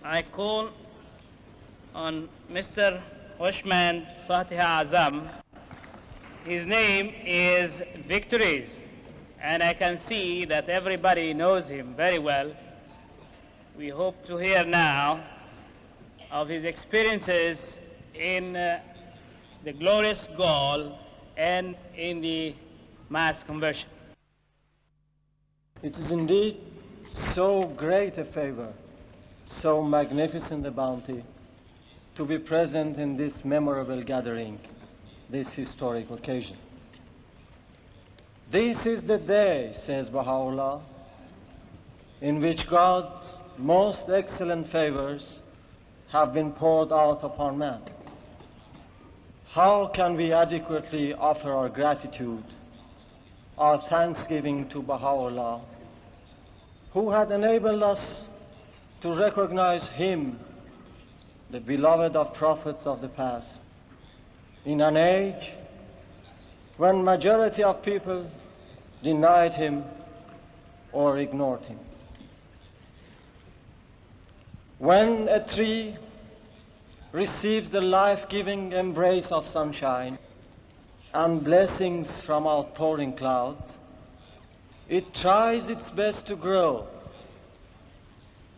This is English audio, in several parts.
I call on Mr. Houshmand Fathe'azam. His name is Victories, and I can see that everybody knows him very well. We hope to hear now of his experiences in the glorious goal and in the mass conversion. It is indeed so great a favor, so magnificent a bounty, to be present in this memorable gathering, this historic occasion. This is the day, says Baha'u'llah, in which God's most excellent favors have been poured out upon man. How can we adequately offer our gratitude, our thanksgiving to Baha'u'llah, who had enabled us to recognize him, the beloved of prophets of the past, in an age when majority of people denied him or ignored him. When a tree receives the life-giving embrace of sunshine and blessings from outpouring clouds, it tries its best to grow,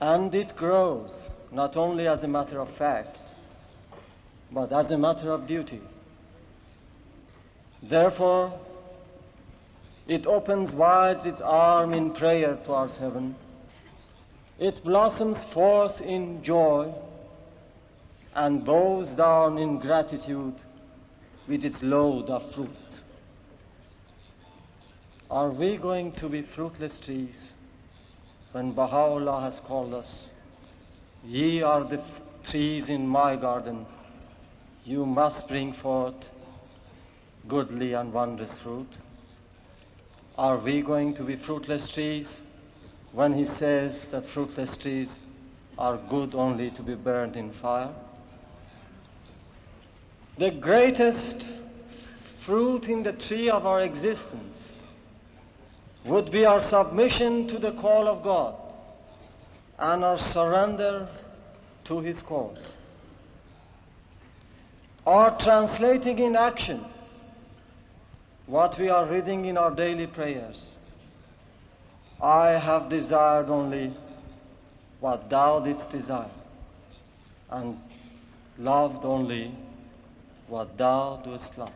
and it grows not only as a matter of fact, but as a matter of duty. Therefore, it opens wide its arm in prayer towards heaven. It blossoms forth in joy and bows down in gratitude with its load of fruit. Are we going to be fruitless trees when Baha'u'llah has called us, "Ye are the trees in my garden, you must bring forth goodly and wondrous fruit"? Are we going to be fruitless trees when he says that fruitless trees are good only to be burned in fire? The greatest fruit in the tree of our existence would be our submission to the call of God and our surrender to his cause. Our translating in action what we are reading in our daily prayers. I have desired only what thou didst desire, and loved only what thou doest love.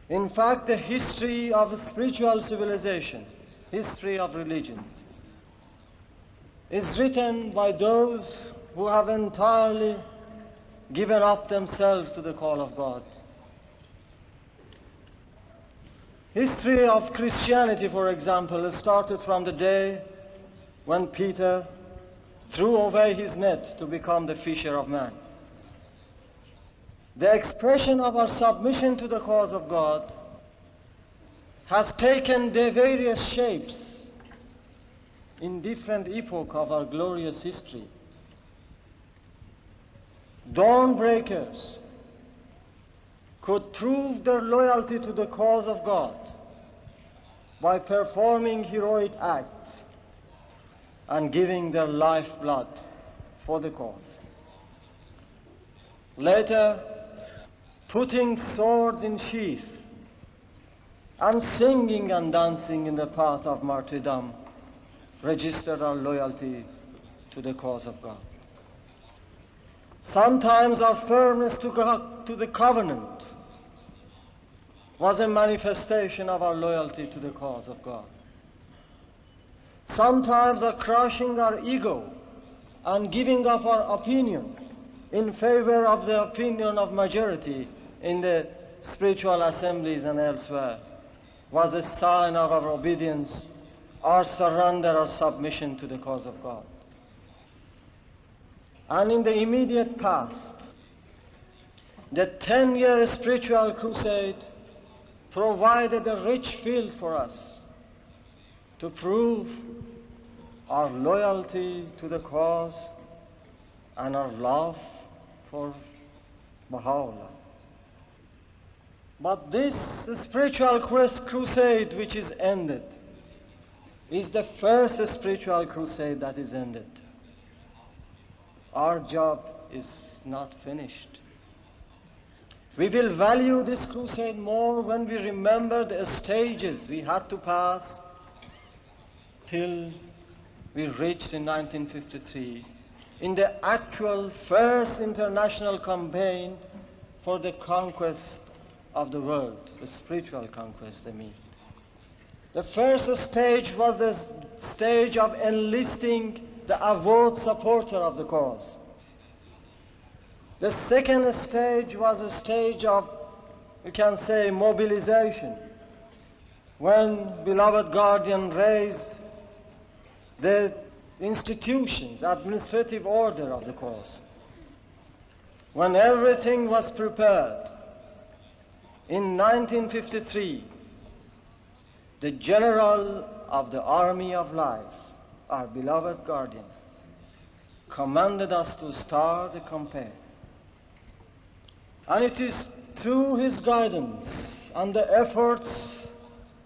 In fact, the history of spiritual civilization, history of religions, is written by those who have entirely given up themselves to the call of God. History of Christianity, for example, started from the day when Peter threw away his net to become the fisher of men. The expression of our submission to the cause of God has taken the various shapes in different epochs of our glorious history. Dawn breakers could prove their loyalty to the cause of God by performing heroic acts and giving their lifeblood for the cause. Later, putting swords in sheath and singing and dancing in the path of martyrdom registered our loyalty to the cause of God. Sometimes our firmness to the covenant was a manifestation of our loyalty to the cause of God. Sometimes our crushing our ego and giving up our opinion in favor of the opinion of majority in the spiritual assemblies and elsewhere was a sign of our obedience, our surrender, our submission to the cause of God. And in the immediate past, the 10-year spiritual crusade provided a rich field for us to prove our loyalty to the cause and our love for Baha'u'llah. But this spiritual crusade which is ended is the first spiritual crusade that is ended. our job is not finished. We will value this crusade more when we remember the stages we had to pass till we reached in 1953 in the actual first international campaign for the conquest of the world, the spiritual conquest, I mean. The first stage was the stage of enlisting the avowed supporter of the cause. The second stage was a stage of, we can say, mobilization, when beloved guardian raised the institutions, administrative order of the cause. When everything was prepared, in 1953, the General of the Army of Life, our beloved guardian, commanded us to start the campaign. And it is through his guidance and the efforts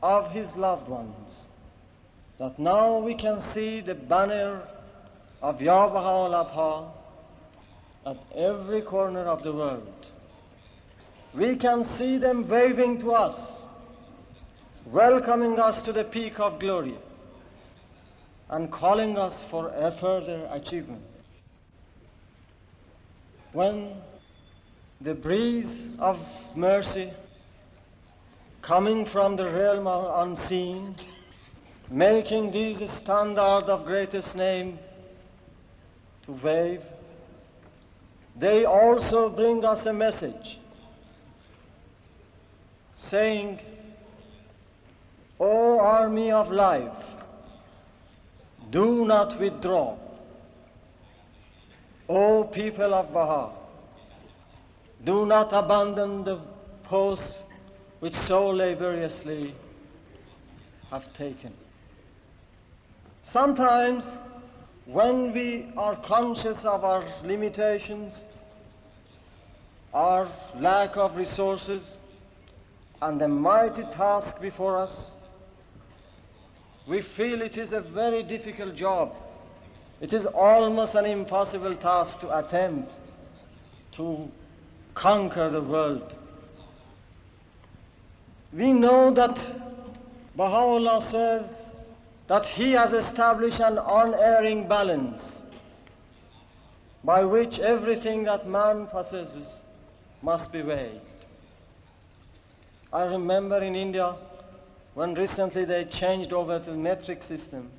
of his loved ones that now we can see the banner of Ya Baha'u'llah at every corner of the world. We can see them waving to us, welcoming us to the peak of glory and calling us for a further achievement. When the breeze of mercy coming from the realm of unseen, making these standard of greatest name to wave, they also bring us a message saying, O army of life, do not withdraw. O people of Baha, do not abandon the post which so laboriously have taken. Sometimes when we are conscious of our limitations, our lack of resources, and the mighty task before us, we feel it is a very difficult job. It is almost an impossible task to attempt to conquer the world. We know that Baha'u'llah says that he has established an unerring balance by which everything that man possesses must be weighed. I remember in India when recently they changed over to the metric system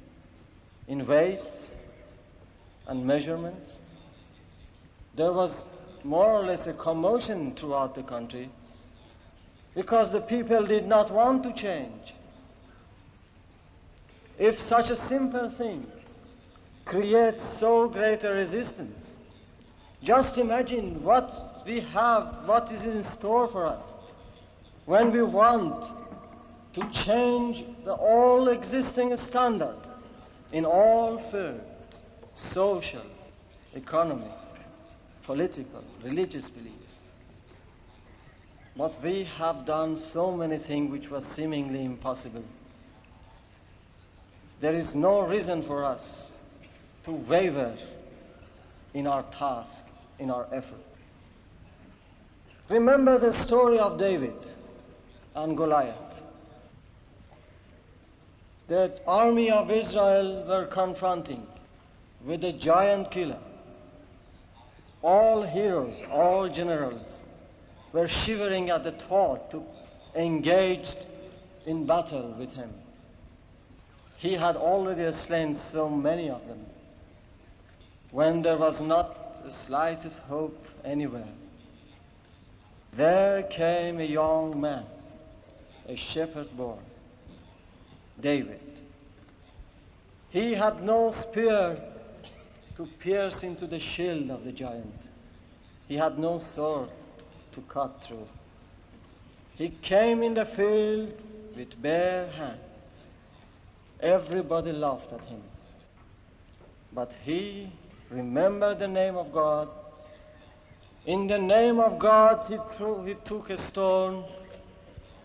in weights and measurements. There was more or less a commotion throughout the country because the people did not want to change. If such a simple thing creates so great a resistance, just imagine what we have, what is in store for us when we want to change the all existing standard in all fields, social, economic, political, religious beliefs. But we have done so many things which were seemingly impossible. There is no reason for us to waver in our task, in our effort. Remember the story of David and Goliath. The army of Israel were confronting with a giant killer. All heroes, all generals were shivering at the thought to engage in battle with him. He had already slain so many of them when there was not the slightest hope anywhere. There came a young man, a shepherd boy, David. He had no spear to pierce into the shield of the giant. He had no sword to cut through. He came in the field with bare hands. Everybody laughed at him. But he remembered the name of God. In the name of God he took a stone,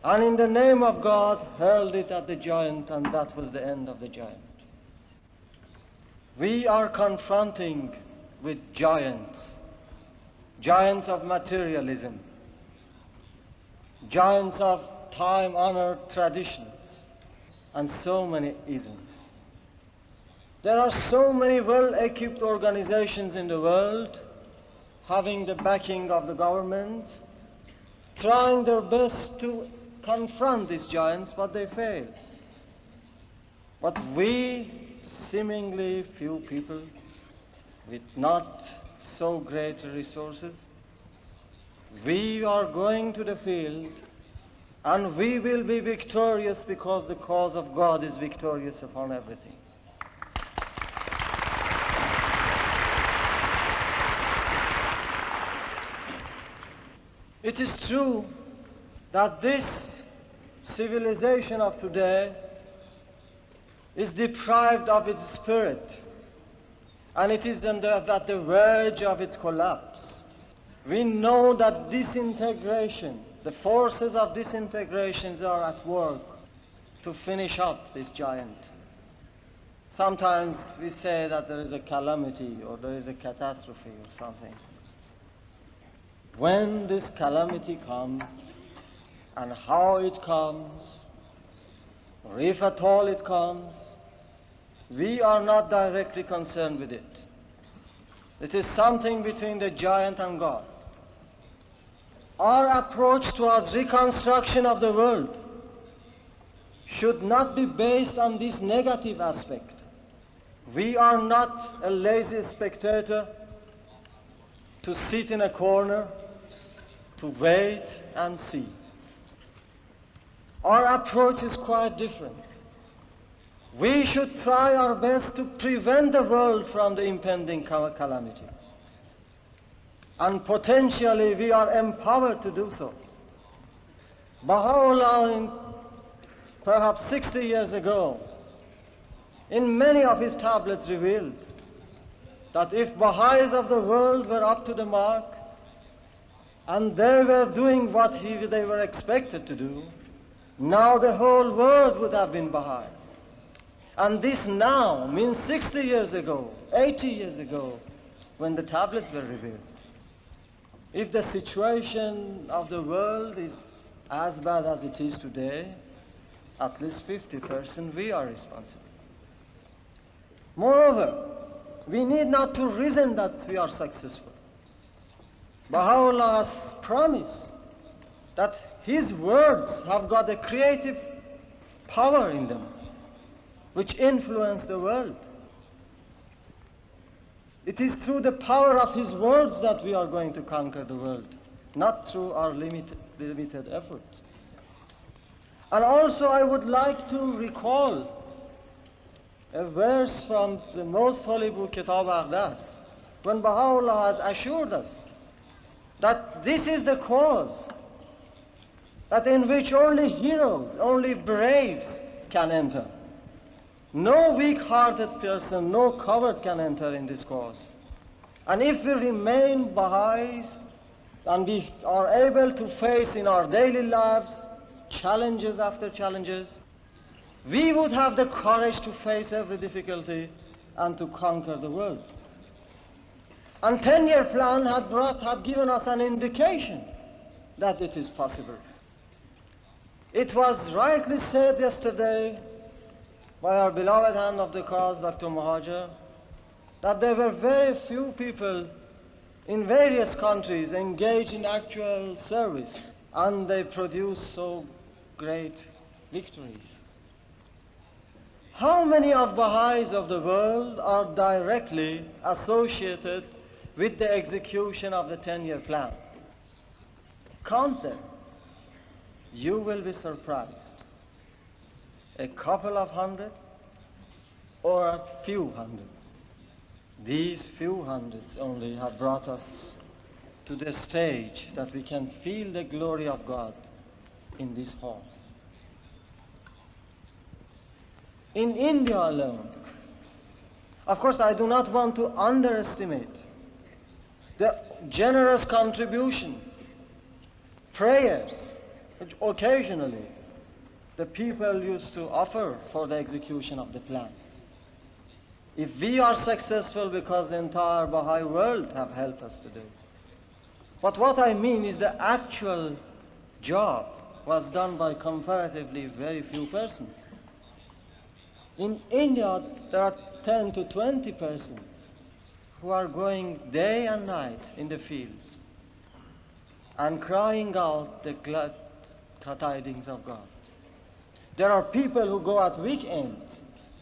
and in the name of God hurled it at the giant, and that was the end of the giant. We are confronting with giants, giants of materialism, giants of time-honored traditions, and so many isms. There are so many well-equipped organizations in the world having the backing of the government, trying their best to confront these giants, but they fail. But we, seemingly few people, with not so great resources, we are going to the field and we will be victorious because the cause of God is victorious upon everything. It is true that this civilization of today is deprived of its spirit, and it is at the verge of its collapse. We know that disintegration, the forces of disintegration are at work to finish up this giant. Sometimes we say that there is a calamity or there is a catastrophe or something. When this calamity comes and how it comes, or if at all it comes, we are not directly concerned with it. It is something between the giant and God. Our approach towards reconstruction of the world should not be based on this negative aspect. We are not a lazy spectator to sit in a corner, to wait and see. Our approach is quite different. We should try our best to prevent the world from the impending calamity. And potentially we are empowered to do so. Baha'u'llah, perhaps 60 years ago, in many of his tablets revealed that if Baha'is of the world were up to the mark, and they were doing what they were expected to do, now the whole world would have been Baha'is. And this now means 60 years ago, 80 years ago, when the tablets were revealed. If the situation of the world is as bad as it is today, at least 50% we are responsible. Moreover, we need not to reason that we are successful. Baha'u'llah has promised that his words have got a creative power in them which influence the world. It is through the power of his words that we are going to conquer the world, not through our limited efforts. And also I would like to recall a verse from the most holy book, Kitab Aqdas, when Baha'u'llah has assured us that this is the cause that in which only heroes, only braves can enter. No weak-hearted person, no coward can enter in this cause. And if we remain Baha'is and we are able to face in our daily lives challenges after challenges, we would have the courage to face every difficulty and to conquer the world. And 10-year plan had given us an indication that it is possible. It was rightly said yesterday by our beloved hand of the cause, Dr. Muhajir, that there were very few people in various countries engaged in actual service, and they produced so great victories. How many of Baha'is of the world are directly associated with the execution of the 10-year plan? Count them. You will be surprised. A couple of hundred or a few hundred. These few hundreds only have brought us to the stage that we can feel the glory of God in this hall. In India alone, of course I do not want to underestimate the generous contribution, prayers, which occasionally the people used to offer for the execution of the plans. if we are successful because the entire Baha'i world have helped us to do. But what I mean is the actual job was done by comparatively very few persons. In India, there are 10 to 20 persons who are going day and night in the fields and crying out the glad tidings of God. There are people who go at weekends.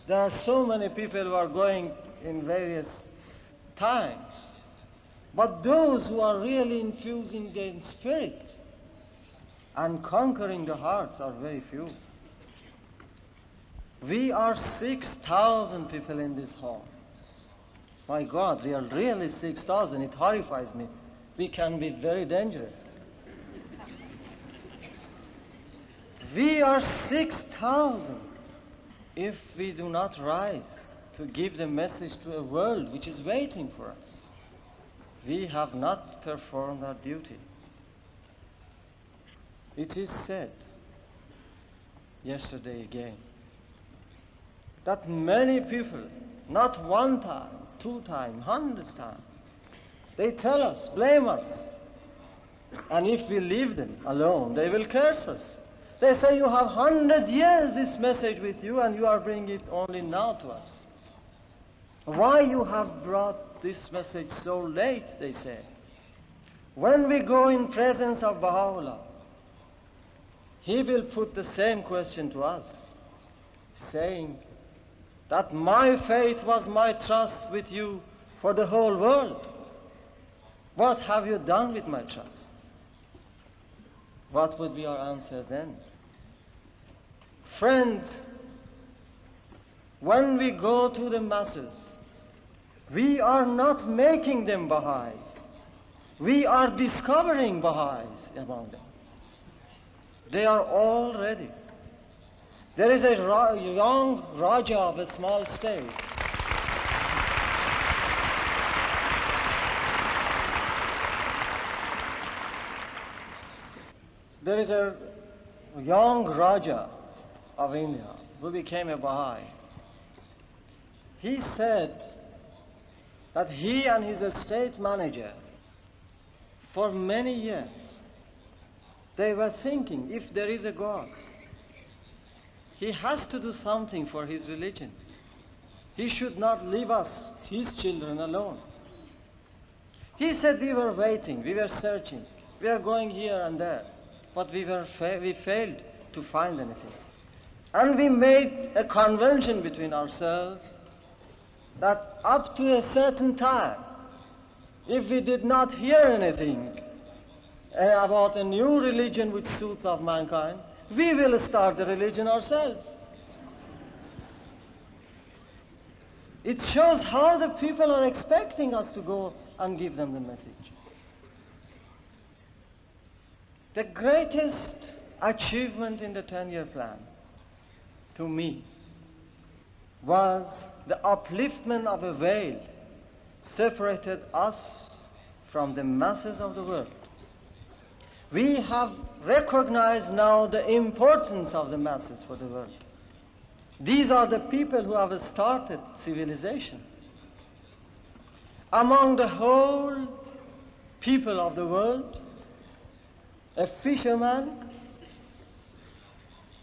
There are so many people who are going in various times. But those who are really infusing the spirit and conquering the hearts are very few. We are 6,000 people in this hall. My God, we are really 6,000. It horrifies me. We can be very dangerous. We are 6,000 if we do not rise to give the message to a world which is waiting for us. We have not performed our duty. It is said yesterday again that many people, not one time, two times, hundreds times, they tell us, blame us. And if we leave them alone, they will curse us. They say, you have 100 years this message with you and you are bringing it only now to us. Why you have brought this message so late, they say. When we go in presence of Baha'u'llah, he will put the same question to us, saying that my faith was my trust with you for the whole world. What have you done with my trust? What would be our answer then? Friends, when we go to the masses, we are not making them Baha'is. We are discovering Baha'is among them. They are all ready. There is a young Raja of a small state. There is a young Raja of India who became a Baha'i. He said that he and his estate manager, for many years, they were thinking, if there is a God, he has to do something for his religion. He should not leave us, his children, alone. He said, we were waiting, we were searching, we are going here and there, but we failed to find anything. And we made a convention between ourselves that up to a certain time, if we did not hear anything about a new religion which suits of mankind, we will start the religion ourselves. It shows how the people are expecting us to go and give them the message. The greatest achievement in the 10-year plan, to me, was the upliftment of a veil separated us from the masses of the world. We have recognized now the importance of the masses for the world. These are the people who have started civilization. Among the whole people of the world, a fisherman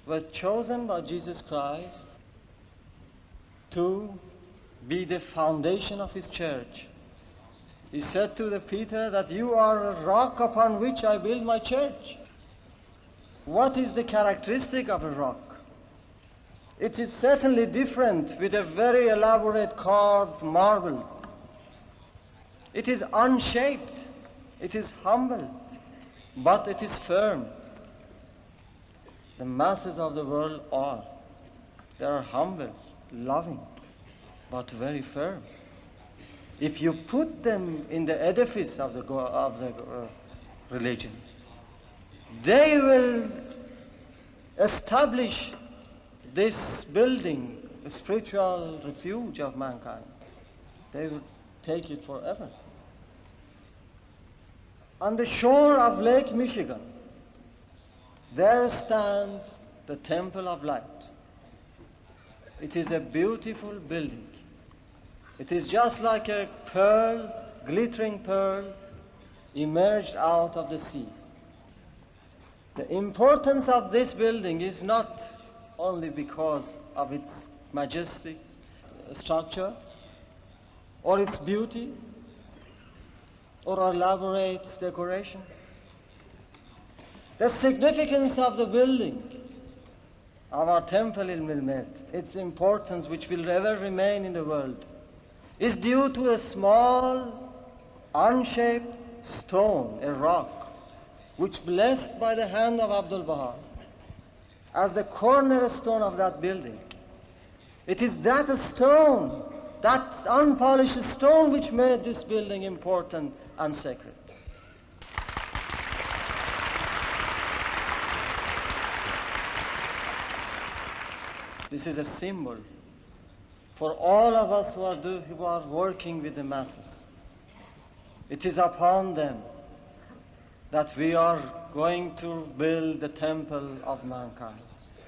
was chosen by Jesus Christ to be the foundation of his church. He said to the Peter that you are a rock upon which I build my church. What is the characteristic of a rock? It is certainly different with a very elaborate carved marble. It is unshaped, it is humble, but it is firm. The masses of the world are. They are humble, loving, but very firm. If you put them in the edifice of the religion, they will establish this building, a spiritual refuge of mankind. They will take it forever. On the shore of Lake Michigan, there stands the Temple of Light. It is a beautiful building. It is just like a pearl, glittering pearl, emerged out of the sea. The importance of this building is not only because of its majestic structure, or its beauty, or elaborate decoration. The significance of the building, of our temple in Milmet, its importance which will ever remain in the world, is due to a small, unshaped stone, a rock, which blessed by the hand of Abdul Baha as the cornerstone of that building. It is that stone, that unpolished stone, which made this building important and sacred. This is a symbol for all of us who are working with the masses. It is upon them that we are going to build the temple of mankind,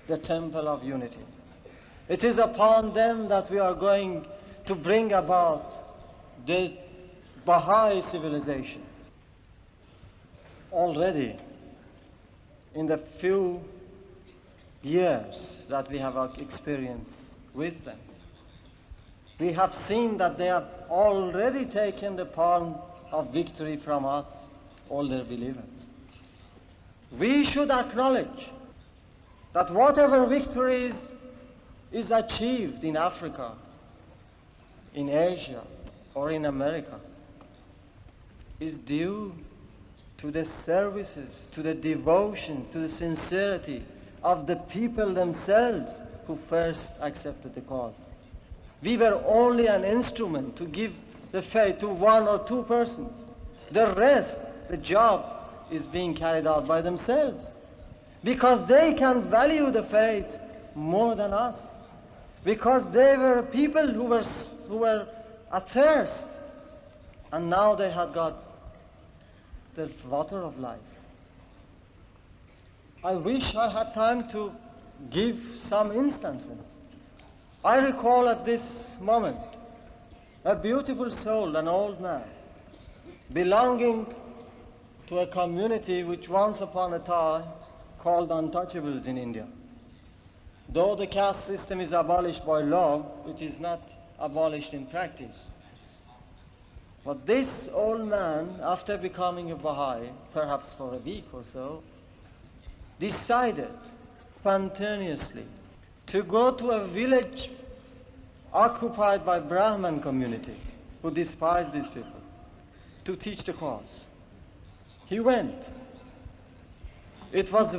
the temple of unity. It is upon them that we are going to bring about the Baha'i civilization. Already, in the few years that we have experienced with them, we have seen that they have already taken the palm of victory from us, all their believers. We should acknowledge that whatever victories is achieved in Africa, in Asia, or in America, is due to the services, to the devotion, to the sincerity of the people themselves who first accepted the cause. We were only an instrument to give the faith to one or two persons. The rest, the job, is being carried out by themselves, because they can value the faith more than us, because they were people who were athirst, and now they had got the water of life. I wish I had time to give some instances. I recall at this moment a beautiful soul, an old man, belonging to a community which once upon a time called untouchables in India. Though the caste system is abolished by law, it is not abolished in practice. But this old man, after becoming a Baha'i, perhaps for a week or so, decided spontaneously to go to a village occupied by Brahman community who despised these people, to teach the cause. He went. It was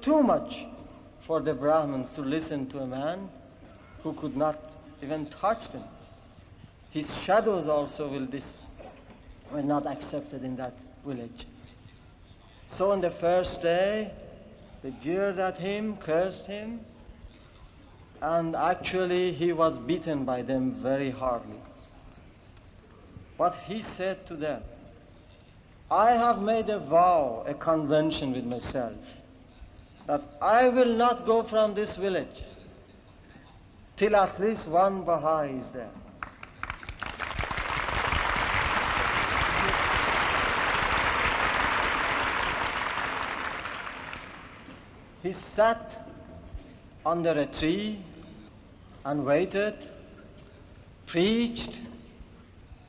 too much for the Brahmins to listen to a man who could not even touch them. His shadows also were not accepted in that village. So on the first day, they jeered at him, cursed him, and actually he was beaten by them very hardly. But he said to them, I have made a vow, a convention with myself, that I will not go from this village till at least one Baha'i is there. He sat under a tree and waited, preached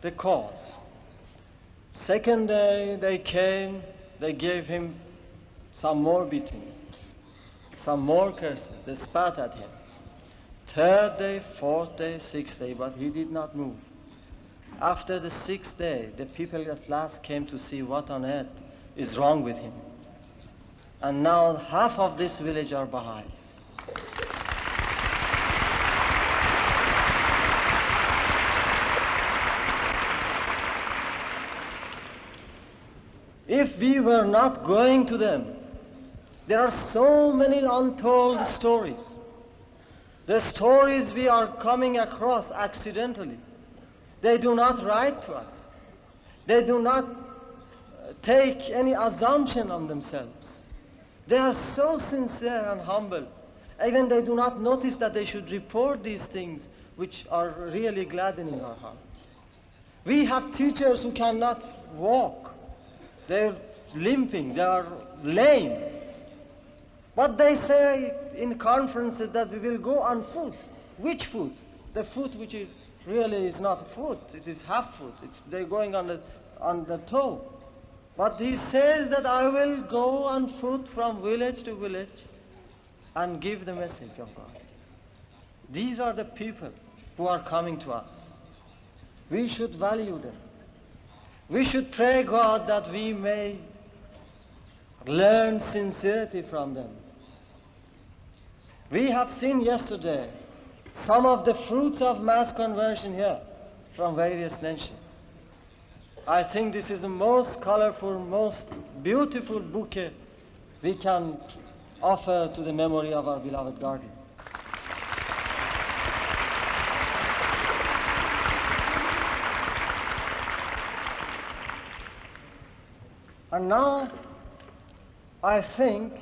the cause. Second day they came, they gave him some more beating, some more curses, they spat at him. Third day, fourth day, sixth day, but he did not move. After the sixth day, the people at last came to see what on earth is wrong with him. And now half of this village are Baha'is. If we were not going to them, there are so many untold stories. The stories we are coming across accidentally. They do not write to us. They do not take any assumption on themselves. They are so sincere and humble. Even they do not notice that they should report these things which are really gladdening our hearts. We have teachers who cannot walk. They're limping, they are lame. But they say in conferences that we will go on foot. Which foot? The foot which is really is not foot, it is half foot. They're going on the toe. But he says that I will go on foot from village to village and give the message of God. These are the people who are coming to us. We should value them. We should pray God that we may learn sincerity from them. We have seen yesterday some of the fruits of mass conversion here from various nations. I think this is the most colorful, most beautiful bouquet we can offer to the memory of our beloved guardian. And now, I think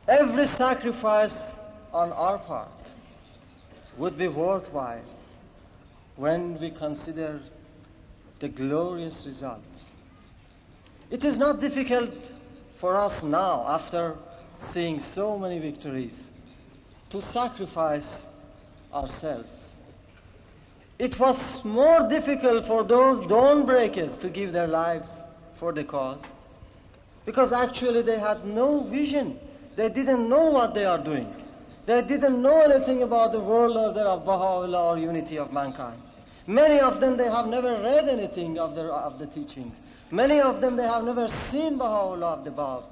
every sacrifice on our part would be worthwhile when we consider the glorious results. It is not difficult for us now, after seeing so many victories, to sacrifice ourselves. It was more difficult for those dawn breakers to give their lives for the cause, because actually they had no vision. They didn't know what they are doing. They didn't know anything about the world order of Baha'u'llah or unity of mankind. Many of them, they have never read anything of the teachings. Many of them, they have never seen Baha'u'llah of the Bab,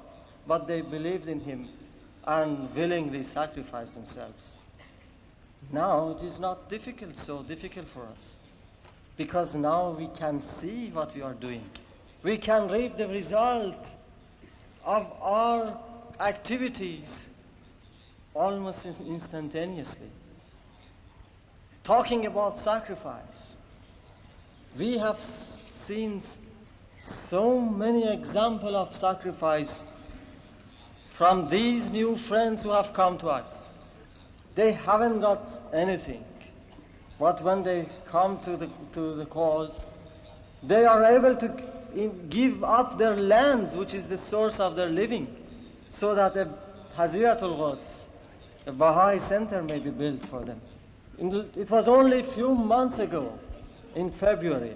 but they believed in him and willingly sacrificed themselves. Now it is not so difficult for us, because now we can see what we are doing. We can reap the result of our activities almost instantaneously. Talking about sacrifice, we have seen so many examples of sacrifice from these new friends who have come to us. They haven't got anything, but when they come to the cause, they are able to give up their lands, which is the source of their living, so that a Haziratul Quds, a Baha'i center, may be built for them. It was only a few months ago, in February,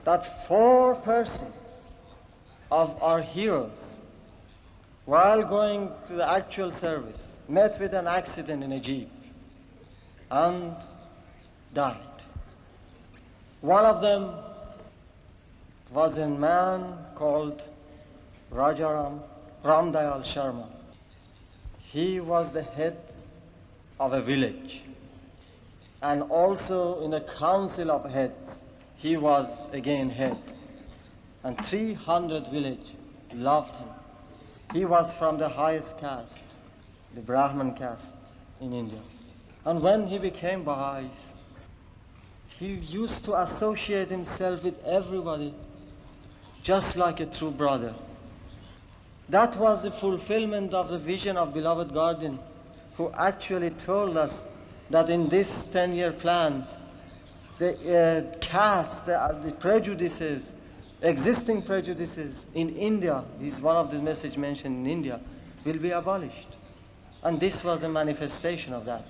that 4 persons of our heroes, while going to the actual service, met with an accident in a jeep and died. One of them was a man called Rajaram Ramdayal Sharma. He was the head of a village, and also in a council of heads he was again head, and 300 village loved him. He was from the highest caste, the Brahman caste in India. And when he became Baha'i, he used to associate himself with everybody just like a true brother. That was the fulfillment of the vision of beloved guardian, who actually told us that in this 10-year plan, the caste, the prejudices, existing prejudices in India, is one of the messages mentioned in India, will be abolished. And this was a manifestation of that.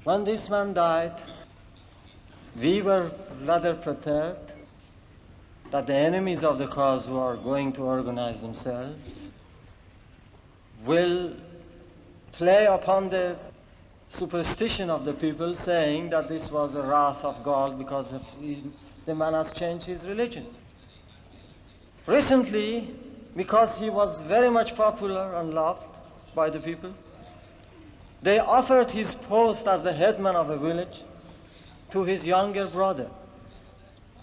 When this man died, we were rather perturbed that the enemies of the cause, who are going to organize themselves, will play upon the superstition of the people, saying that this was a wrath of God because the man has changed his religion. Recently, because he was very much popular and loved by the people, they offered his post as the headman of a village to his younger brother.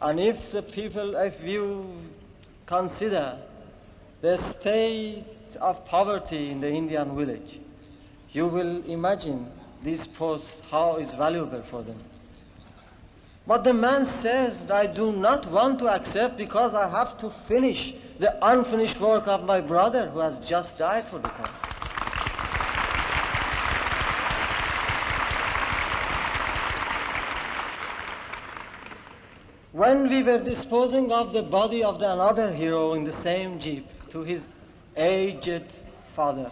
And if you consider the state of poverty in the Indian village, you will imagine this post, how is valuable for them. But the man says, I do not want to accept, because I have to finish the unfinished work of my brother who has just died for the cause. When we were disposing of the body of another hero in the same jeep to his aged father,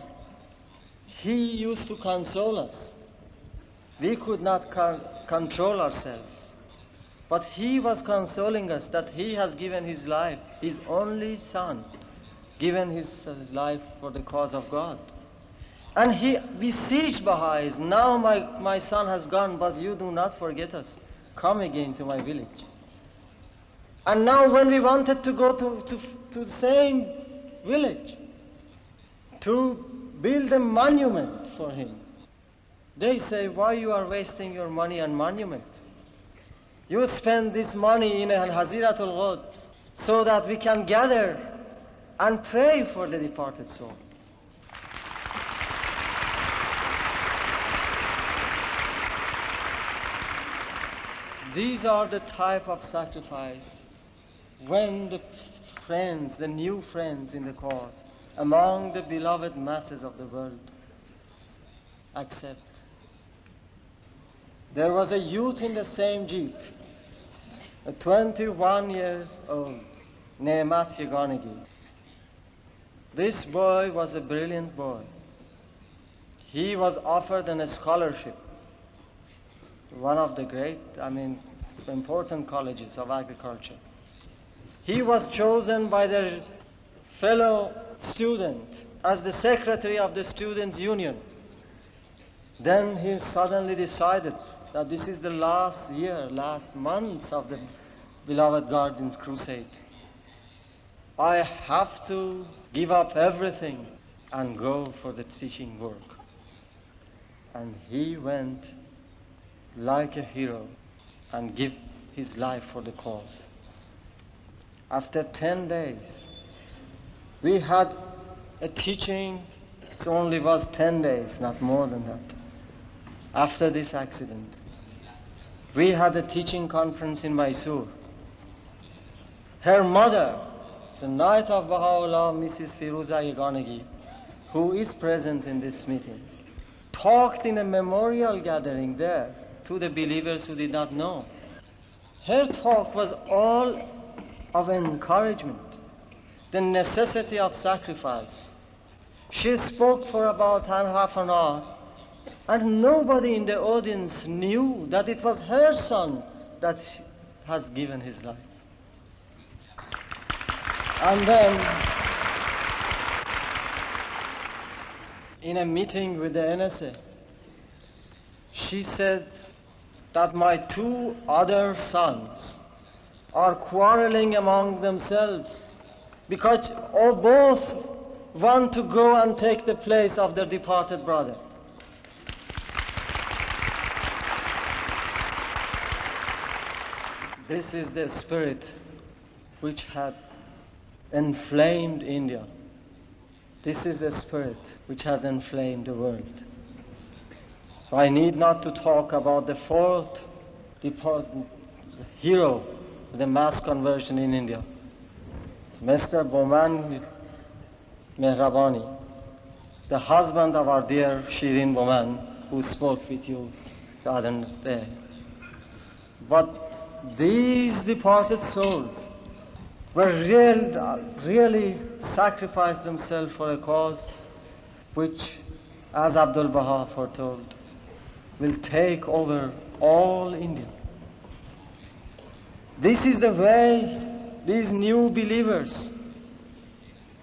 he used to console us. We could not control ourselves. But he was consoling us that he has given his life, his only son, given his life for the cause of God. And he beseeched Baha'is, now my son has gone, but you do not forget us. Come again to my village. And now when we wanted to go to the same village to build a monument for him, they say, why you are wasting your money on monument? You spend this money in a Haziratul Ghud so that we can gather and pray for the departed soul. These are the type of sacrifice when the friends, the new friends in the cause, among the beloved masses of the world, accept. There was a youth in the same jeep, a 21 years old, Ne'mat Yeganegi. This boy was a brilliant boy. He was offered a scholarship to one of the great, important colleges of agriculture. He was chosen by their fellow student as the secretary of the students' union. Then he suddenly decided that this is the last month of the beloved Guardians Crusade. I have to give up everything and go for the teaching work. And he went like a hero and give his life for the cause. After 10 days, we had a teaching. It only was 10 days, not more than that. After this accident, we had a teaching conference in Mysore. Her mother, the Knight of Baha'u'llah, Mrs. Firuza Yeganegi, who is present in this meeting, talked in a memorial gathering there to the believers who did not know. Her talk was all of encouragement, the necessity of sacrifice. She spoke for about half an hour, and nobody in the audience knew that it was her son that has given his life. And then, in a meeting with the NSA, she said that my two other sons are quarreling among themselves because both want to go and take the place of their departed brother. This is the spirit which had inflamed India. This is the spirit which has inflamed the world. I need not to talk about the fourth hero of the mass conversion in India, Mr. Boman Mehrabani, the husband of our dear Shirin Boman, who spoke with you the other day. But these departed souls were really sacrificed themselves for a cause which, as Abdul Baha foretold, will take over all India. This is the way these new believers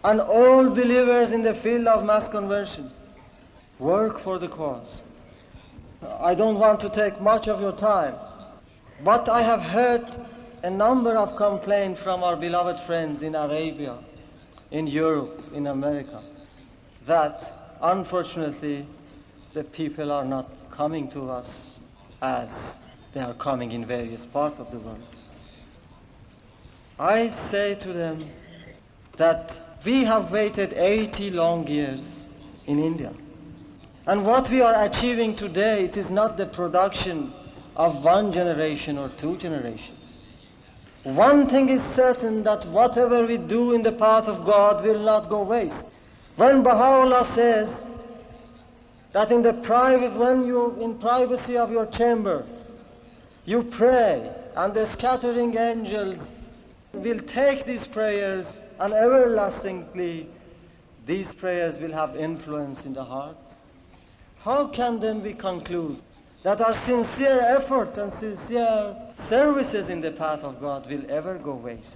and all believers in the field of mass conversion work for the cause. I don't want to take much of your time, but I have heard a number of complaints from our beloved friends in Arabia, in Europe, in America, that unfortunately the people are not coming to us as they are coming in various parts of the world. I say to them that we have waited 80 long years in India. And what we are achieving today, it is not the production of one generation or two generations. One thing is certain, that whatever we do in the path of God will not go waste. When Baha'u'llah says that when you in privacy of your chamber, You pray, and the scattering angels will take these prayers, and everlastingly these prayers will have influence in the heart. How can then we conclude that our sincere effort and sincere services in the path of God will ever go waste?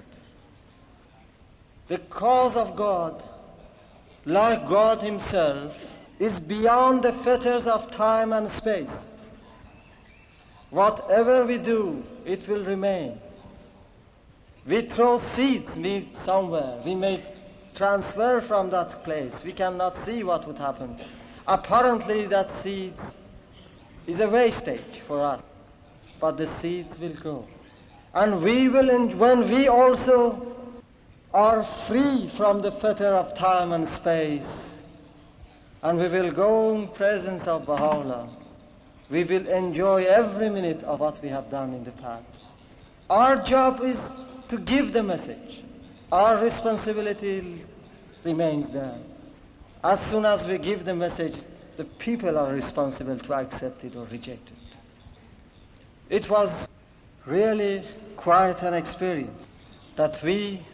The cause of God, like God Himself, is beyond the fetters of time and space. Whatever we do, it will remain. We throw seeds somewhere. We may transfer from that place. We cannot see what would happen. Apparently that seed is a wastage for us, but the seeds will grow. And we will, when we also are free from the fetter of time and space, and we will go in presence of Baha'u'llah, we will enjoy every minute of what we have done in the past. Our job is to give the message. Our responsibility remains there. As soon as we give the message, the people are responsible to accept it or reject it. It was really quite an experience that we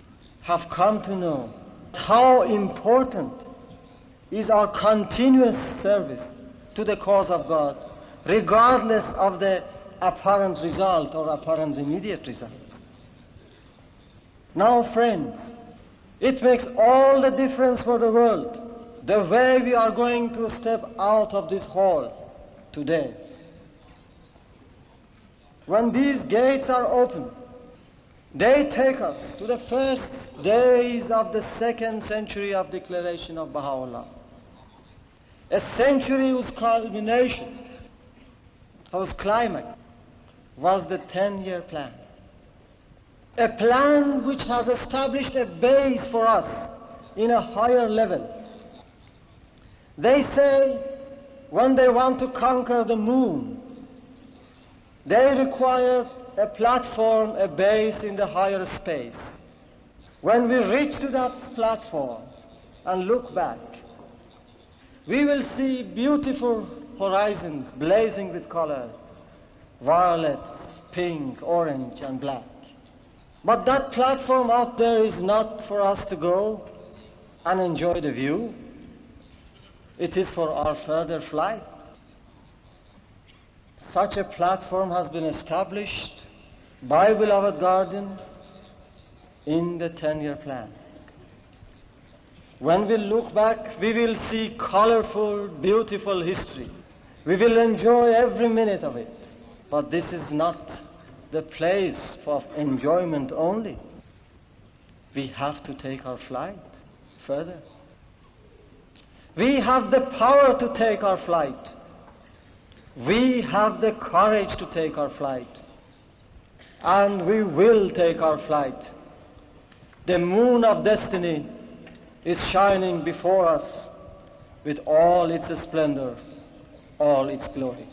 have come to know how important is our continuous service to the cause of God, regardless of the apparent result or apparent immediate results. Now, friends, it makes all the difference for the world the way we are going to step out of this hall today. When these gates are open, they take us to the first days of the second century of declaration of Baha'u'llah. A century whose culmination, whose climax, was the 10-year plan. A plan which has established a base for us in a higher level. They say when they want to conquer the moon, they require a platform, a base in the higher space. When we reach to that platform and look back, we will see beautiful horizons blazing with colors, violet, pink, orange, and black. But that platform out there is not for us to go and enjoy the view. It is for our further flight. Such a platform has been established by beloved guardian in the 10-year plan. When we look back, we will see colorful, beautiful history. We will enjoy every minute of it. But this is not the place for enjoyment only. We have to take our flight further. We have the power to take our flight. We have the courage to take our flight. And we will take our flight. The moon of destiny is shining before us with all its splendor, all its glory.